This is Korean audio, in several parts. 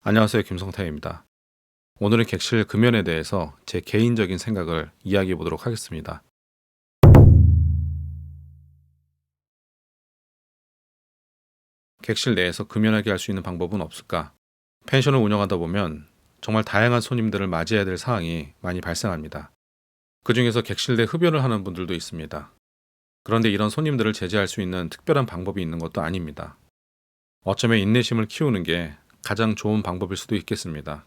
안녕하세요. 김성태입니다. 오늘은 객실 금연에 대해서 제 개인적인 생각을 이야기해 보도록 하겠습니다. 객실 내에서 금연하게 할 수 있는 방법은 없을까? 펜션을 운영하다 보면 정말 다양한 손님들을 맞이해야 될 상황이 많이 발생합니다. 그 중에서 객실 내 흡연을 하는 분들도 있습니다. 그런데 이런 손님들을 제재할 수 있는 특별한 방법이 있는 것도 아닙니다. 어쩌면 인내심을 키우는 게 가장 좋은 방법일 수도 있겠습니다.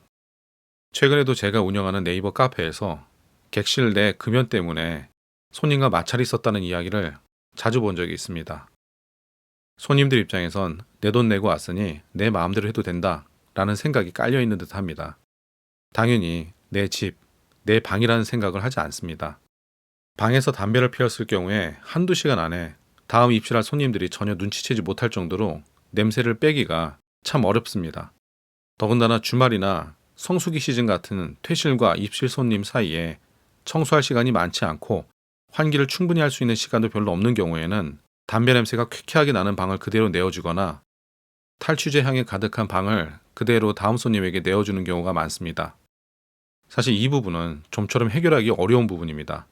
최근에도 제가 운영하는 네이버 카페에서 객실 내 금연 때문에 손님과 마찰이 있었다는 이야기를 자주 본 적이 있습니다. 손님들 입장에선 내 돈 내고 왔으니 내 마음대로 해도 된다 라는 생각이 깔려 있는 듯 합니다. 당연히 내 집, 내 방이라는 생각을 하지 않습니다. 방에서 담배를 피웠을 경우에 한두 시간 안에 다음 입실할 손님들이 전혀 눈치채지 못할 정도로 냄새를 빼기가 참 어렵습니다. 더군다나 주말이나 성수기 시즌 같은 퇴실과 입실 손님 사이에 청소할 시간이 많지 않고 환기를 충분히 할 수 있는 시간도 별로 없는 경우에는 담배 냄새가 쾌쾌하게 나는 방을 그대로 내어주거나 탈취제 향이 가득한 방을 그대로 다음 손님에게 내어주는 경우가 많습니다. 사실 이 부분은 좀처럼 해결하기 어려운 부분입니다.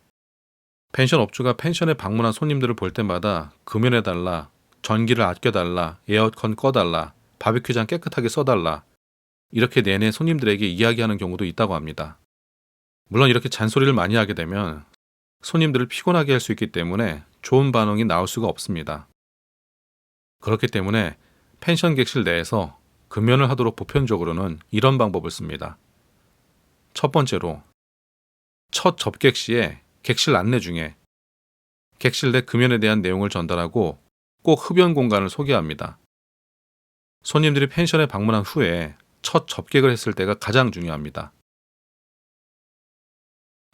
펜션 업주가 펜션에 방문한 손님들을 볼 때마다 금연해달라, 전기를 아껴달라, 에어컨 꺼달라, 바비큐장 깨끗하게 써달라 이렇게 내내 손님들에게 이야기하는 경우도 있다고 합니다. 물론 이렇게 잔소리를 많이 하게 되면 손님들을 피곤하게 할 수 있기 때문에 좋은 반응이 나올 수가 없습니다. 그렇기 때문에 펜션 객실 내에서 금연을 하도록 보편적으로는 이런 방법을 씁니다. 첫 번째로, 첫 접객 시에 객실 안내 중에 객실 내 금연에 대한 내용을 전달하고 꼭 흡연 공간을 소개합니다. 손님들이 펜션에 방문한 후에 첫 접객을 했을 때가 가장 중요합니다.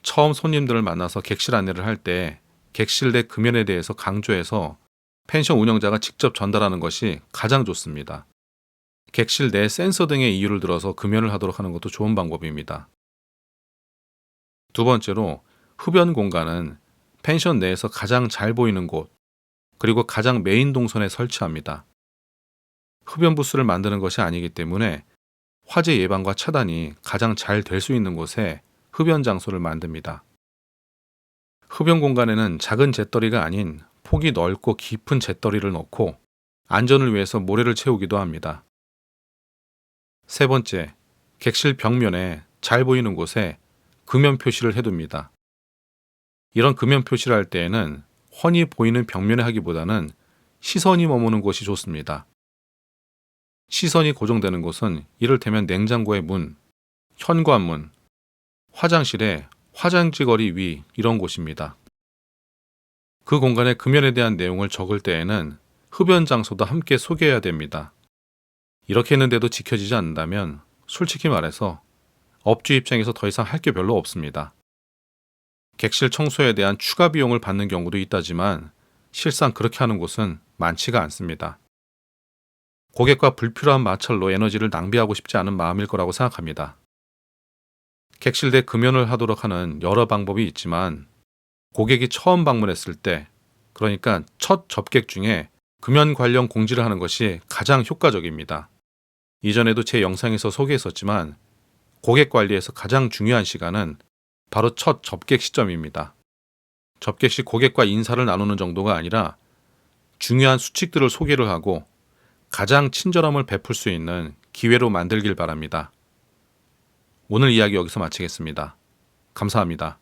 처음 손님들을 만나서 객실 안내를 할 때 객실 내 금연에 대해서 강조해서 펜션 운영자가 직접 전달하는 것이 가장 좋습니다. 객실 내 센서 등의 이유를 들어서 금연을 하도록 하는 것도 좋은 방법입니다. 두 번째로, 흡연 공간은 펜션 내에서 가장 잘 보이는 곳, 그리고 가장 메인 동선에 설치합니다. 흡연 부스를 만드는 것이 아니기 때문에 화재 예방과 차단이 가장 잘 될 수 있는 곳에 흡연 장소를 만듭니다. 흡연 공간에는 작은 잿더리가 아닌 폭이 넓고 깊은 잿더리를 넣고 안전을 위해서 모래를 채우기도 합니다. 세 번째, 객실 벽면에 잘 보이는 곳에 금연 표시를 해둡니다. 이런 금연 표시를 할 때에는 훤히 보이는 벽면에 하기보다는 시선이 머무는 곳이 좋습니다. 시선이 고정되는 곳은 이를테면 냉장고의 문, 현관문, 화장실의 화장지거리 위 이런 곳입니다. 그 공간에 금연에 대한 내용을 적을 때에는 흡연 장소도 함께 소개해야 됩니다. 이렇게 했는데도 지켜지지 않는다면 솔직히 말해서 업주 입장에서 더 이상 할 게 별로 없습니다. 객실 청소에 대한 추가 비용을 받는 경우도 있다지만 실상 그렇게 하는 곳은 많지가 않습니다. 고객과 불필요한 마찰로 에너지를 낭비하고 싶지 않은 마음일 거라고 생각합니다. 객실 내 금연을 하도록 하는 여러 방법이 있지만 고객이 처음 방문했을 때, 그러니까 첫 접객 중에 금연 관련 공지를 하는 것이 가장 효과적입니다. 이전에도 제 영상에서 소개했었지만 고객 관리에서 가장 중요한 시간은 바로 첫 접객 시점입니다. 접객 시 고객과 인사를 나누는 정도가 아니라 중요한 수칙들을 소개를 하고 가장 친절함을 베풀 수 있는 기회로 만들길 바랍니다. 오늘 이야기 여기서 마치겠습니다. 감사합니다.